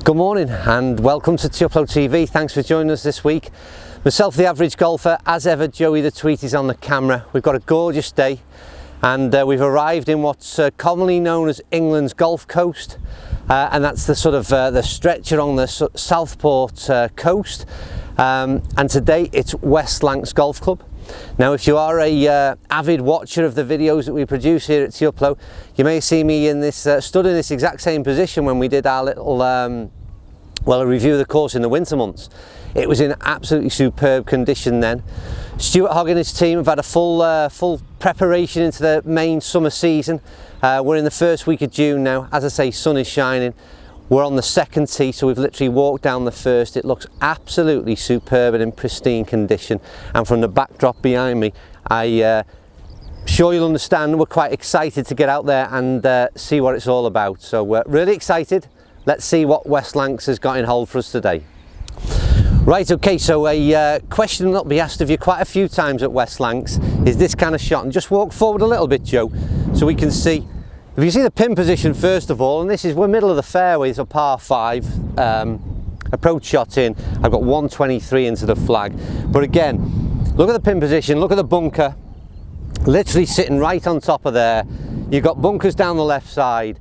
Good morning and welcome to Upload TV. Thanks for joining us this week. Myself, the average golfer, as ever, Joey the Tweet is on the camera. We've got a gorgeous day and we've arrived in what's commonly known as England's Gulf Coast, and that's the sort of the stretch along the Southport coast, and today it's West Lancs Golf Club. Now, if you are a avid watcher of the videos that we produce here at Upload, you may see me in this stood in this exact same position when we did our little a review of the course in the winter months. It was in absolutely superb condition then. Stuart Hogg and his team have had a full preparation into the main summer season. We're in the first week of June now. As I say, sun is shining. We're on the second tee, so we've literally walked down the first. It looks absolutely superb and in pristine condition. And from the backdrop behind me, I'm sure you'll understand we're quite excited to get out there and see what it's all about. So we're really excited. Let's see what West Lancs has got in hold for us today. Right, okay, so a question that'll be asked of you quite a few times at West Lancs is this kind of shot. And just walk forward a little bit, Joe, so we can see. If you see the pin position first of all, and this is, we're middle of the fairway, it's a par 5 approach shot in. I've got 123 into the flag. But again, look at the pin position, look at the bunker, literally sitting right on top of there. You've got bunkers down the left side,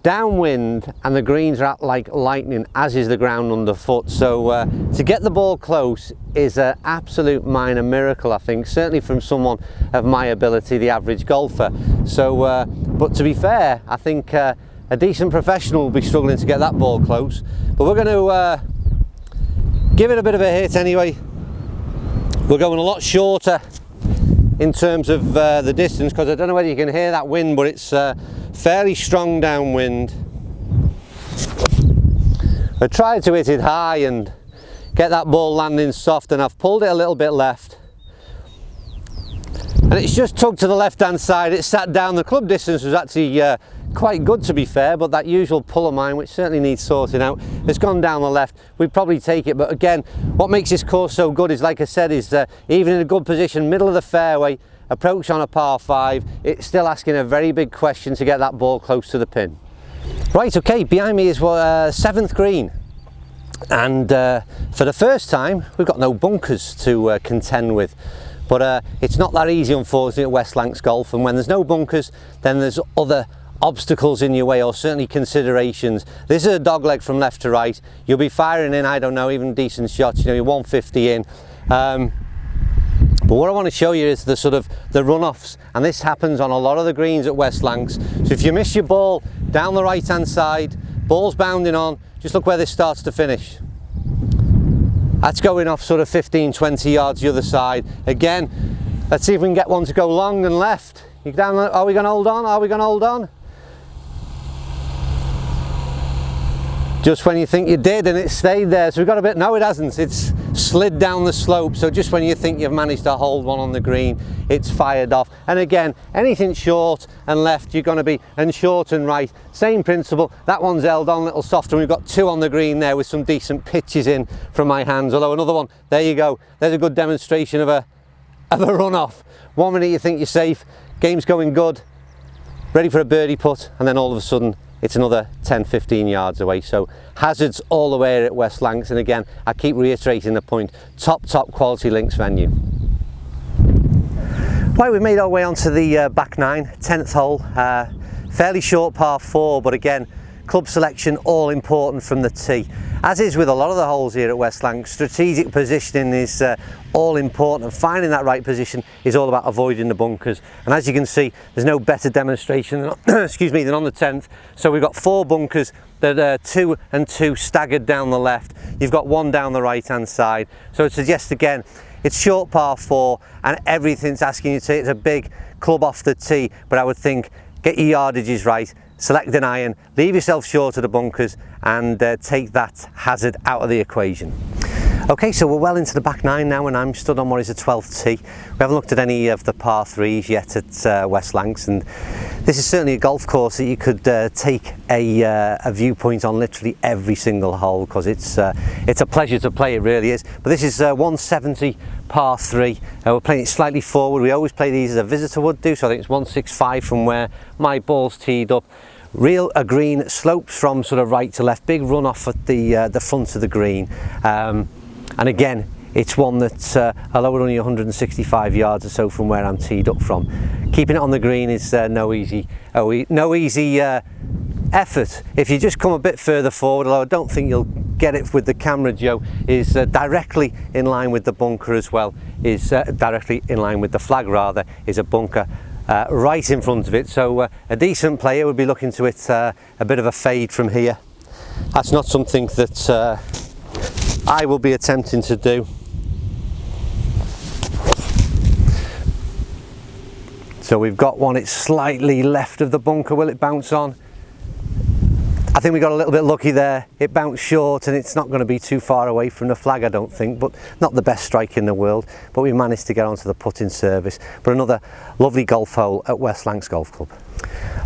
downwind, and the greens are out like lightning, as is the ground underfoot. So to get the ball close is an absolute minor miracle, I think, certainly from someone of my ability, the average golfer. So but to be fair, I think a decent professional will be struggling to get that ball close, but we're going to give it a bit of a hit anyway. We're going a lot shorter in terms of the distance, because I don't know whether you can hear that wind, but it's fairly strong downwind. I tried to hit it high and get that ball landing soft, and I've pulled it a little bit left, and it's just tugged to the left hand side. It sat down. The club distance was actually quite good, to be fair, but that usual pull of mine, which certainly needs sorting out, has gone down the left. We'd probably take it, but again, what makes this course so good is, like I said, is even in a good position, middle of the fairway, approach on a par 5, it's still asking a very big question to get that ball close to the pin. Right, okay, behind me is 7th green, and for the first time we've got no bunkers to contend with, but it's not that easy, unfortunately, at West Lancs Golf, and when there's no bunkers, then there's other obstacles in your way, or certainly considerations. This is a dog leg from left to right. You'll be firing in, I don't know, even decent shots, you know, you're 150 in. But what I want to show you is the sort of the runoffs, and this happens on a lot of the greens at West Lancs. So if you miss your ball down the right hand side, ball's bounding on, just look where this starts to finish. That's going off sort of 15-20 yards the other side. Again, let's see if we can get one to go long and left. You down, are we going to hold on? Are we going to hold on? Just when you think you did, and it stayed there. So we've got a bit, no it hasn't, it's slid down the slope. So just when you think you've managed to hold one on the green, it's fired off. And again, anything short and left, you're going to be, and short and right, same principle. That one's held on a little softer, and we've got 2 on the green there with some decent pitches in from my hands. Although another one, there you go, there's a good demonstration of a runoff. 1 minute you think you're safe, game's going good, ready for a birdie putt, and then all of a sudden it's another 10-15 yards away. So hazards all the way at West Lancs, and again, I keep reiterating the point, top quality links venue. Right, we've made our way onto the back 9, 10th hole, fairly short par 4, but again, club selection all important from the tee. As is with a lot of the holes here at West Lancs, strategic positioning is all important. Finding that right position is all about avoiding the bunkers. And as you can see, there's no better demonstration than, excuse me, than on the 10th. So we've got 4 bunkers that are 2 and 2 staggered down the left. You've got 1 down the right hand side. So it suggests again, it's short par 4 and everything's asking you to hit a big club off the tee. But I would think, get your yardages right, select an iron, leave yourself short of the bunkers, and take that hazard out of the equation. Okay, so we're well into the back 9 now, and I'm stood on what is a 12th tee. We haven't looked at any of the par 3s yet at West Lancs, and this is certainly a golf course that you could take a viewpoint on literally every single hole, because it's a pleasure to play, it really is. But this is 170 par 3. We're playing it slightly forward. We always play these as a visitor would do, so I think it's 165 from where my ball's teed up. a green slopes from sort of right to left, big run off at the front of the green, and again it's one that's although we're only 165 yards or so from where I'm teed up from, keeping it on the green is no easy effort. If you just come a bit further forward, although I don't think you'll get it with the camera, Joe, is directly in line with the bunker as well, is directly in line with the flag rather, is a bunker right in front of it, so a decent player would be looking to hit a bit of a fade from here. That's not something that I will be attempting to do. So we've got one, it's slightly left of the bunker. Will it bounce on? I think we got a little bit lucky there. It bounced short and it's not going to be too far away from the flag, I don't think, but not the best strike in the world, but we managed to get onto the putting service. But another lovely golf hole at West Lancs Golf Club.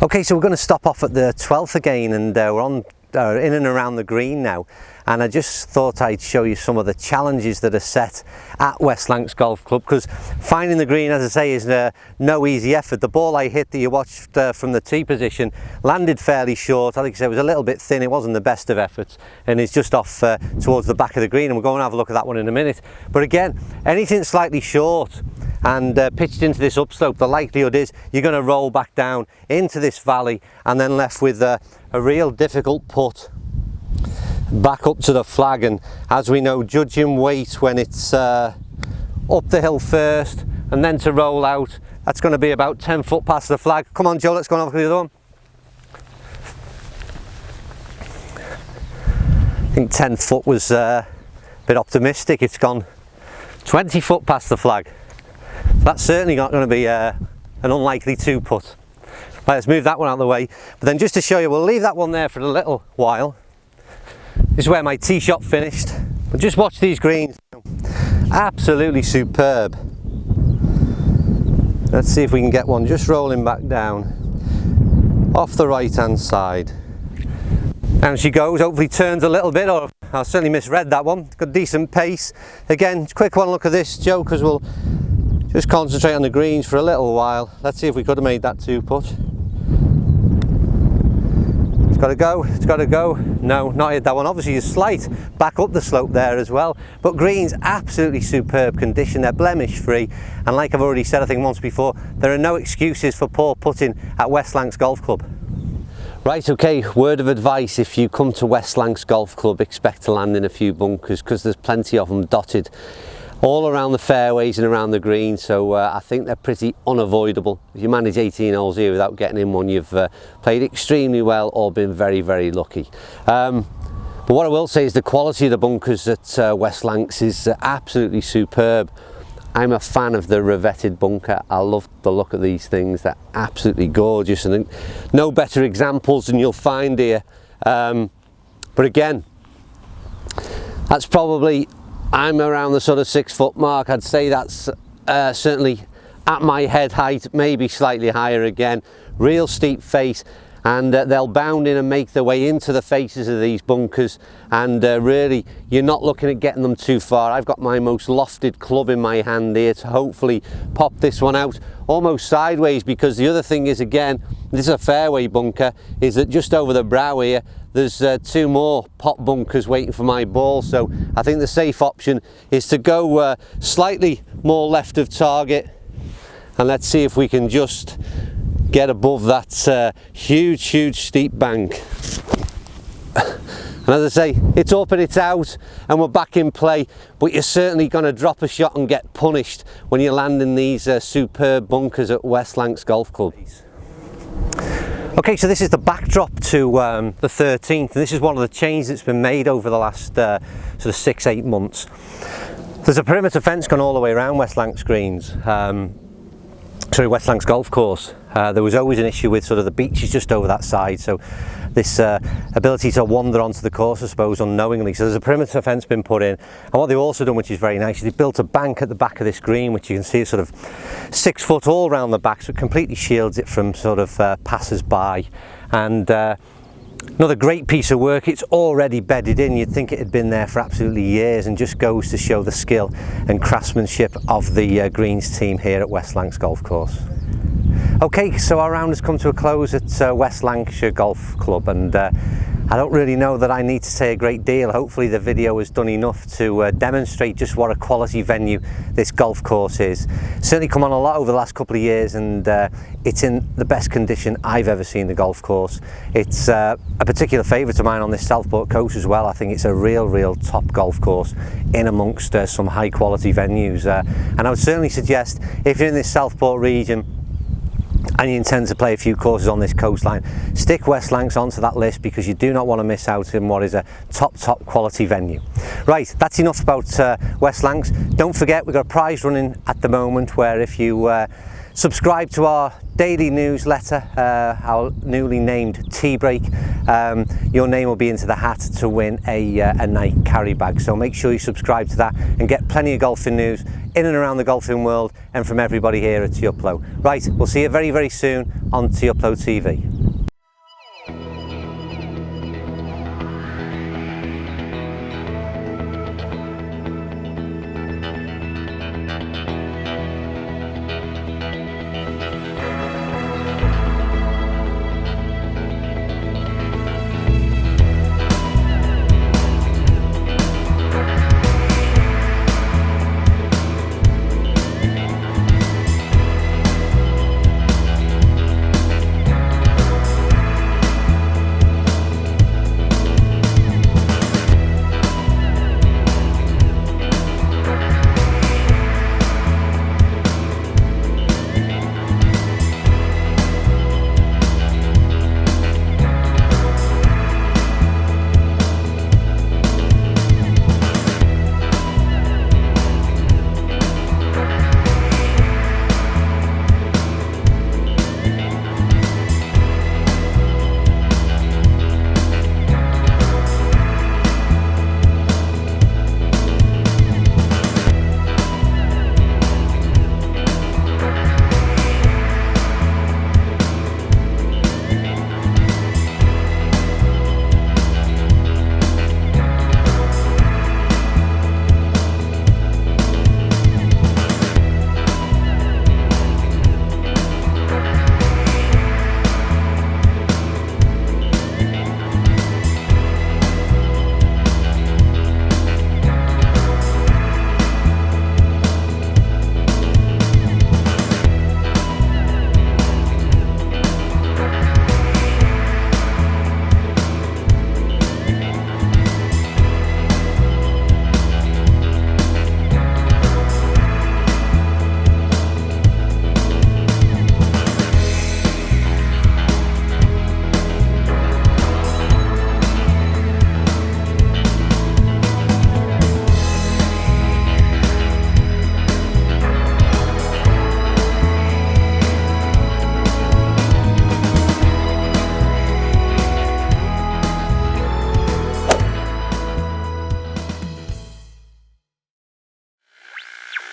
Okay, so we're going to stop off at the 12th again, and we're on in and around the green now, and I just thought I'd show you some of the challenges that are set at West Lancs Golf Club, because finding the green, as I say, is no easy effort. The ball I hit that you watched from the tee position landed fairly short. I think it was a little bit thin, it wasn't the best of efforts, and it's just off towards the back of the green, and we'll go and have a look at that one in a minute. But again, anything slightly short and pitched into this upslope, the likelihood is you're going to roll back down into this valley and then left with a real difficult putt back up to the flag. And as we know, judging weight when it's up the hill first and then to roll out, that's going to be about 10 foot past the flag. Come on, Joe, let's go and have a look at the other one. I think 10 foot was a bit optimistic. It's gone 20 foot past the flag. That's certainly not going to be an unlikely two putt. Right, let's move that one out of the way. But then just to show you, we'll leave that one there for a little while. This is where my tee shot finished. But just watch these greens. Absolutely superb. Let's see if we can get one just rolling back down off the right hand side. Down she goes, hopefully turns a little bit, or I certainly misread that one. Got decent pace. Again, quick one look at this, Joe, because we'll just concentrate on the greens for a little while. Let's see if we could have made that two putt. It's got to go, it's got to go. No, not hit that one. Obviously a slight back up the slope there as well, but greens absolutely superb condition. They're blemish free, and like I've already said I think once before, there are no excuses for poor putting at West Lancs Golf Club. Right, okay, word of advice: if you come to West Lancs Golf Club, expect to land in a few bunkers, because there's plenty of them dotted all around the fairways and around the green, so I think they're pretty unavoidable. If you manage 18 holes here without getting in one, you've played extremely well or been very, very lucky. But what I will say is the quality of the bunkers at West Lancs is absolutely superb. I'm a fan of the revetted bunker. I love the look of these things. They're absolutely gorgeous, and no better examples than you'll find here. But again, that's probably, I'm around the sort of 6 foot mark. I'd say that's certainly at my head height, maybe slightly higher again. Real steep face, and they'll bound in and make their way into the faces of these bunkers, and really you're not looking at getting them too far. I've got my most lofted club in my hand here to hopefully pop this one out almost sideways, because the other thing is, again, this is a fairway bunker, is that just over the brow here there's two more pop bunkers waiting for my ball. So I think the safe option is to go slightly more left of target, and let's see if we can just get above that huge steep bank. And as I say, it's up and it's out and we're back in play, but you're certainly going to drop a shot and get punished when you land in these superb bunkers at West Lancs Golf Club. Okay, so this is the backdrop to the 13th, and this is one of the changes that's been made over the last sort of 6-8 months. There's a perimeter fence gone all the way around West Lancs greens. West Lancs Golf Course. There was always an issue with sort of the beaches just over that side, so this ability to wander onto the course, I suppose, unknowingly. So there's a perimeter fence been put in, and what they've also done, which is very nice, is they've built a bank at the back of this green, which you can see is sort of 6 foot all around the back, so it completely shields it from sort of passers-by. And another great piece of work. It's already bedded in. You'd think it had been there for absolutely years, and just goes to show the skill and craftsmanship of the greens team here at West Lancs Golf Course. Okay, so our round has come to a close at West Lancashire Golf Club, and I don't really know that I need to say a great deal. Hopefully the video has done enough to demonstrate just what a quality venue this golf course is. Certainly come on a lot over the last couple of years, and it's in the best condition I've ever seen the golf course. It's a particular favourite of mine on this Southport coast as well. I think it's a real top golf course in amongst some high quality venues, and I would certainly suggest, if you're in this Southport region and you intend to play a few courses on this coastline, stick West Lancs onto that list, because you do not want to miss out in what is a top quality venue. Right, that's enough about West Lancs. Don't forget, we've got a prize running at the moment where if you subscribe to our daily newsletter, our newly named Tea Break, your name will be into the hat to win a night carry bag. So make sure you subscribe to that and get plenty of golfing news in and around the golfing world and from everybody here at Tee Up Low. Right, we'll see you very soon on Tee Up Low TV.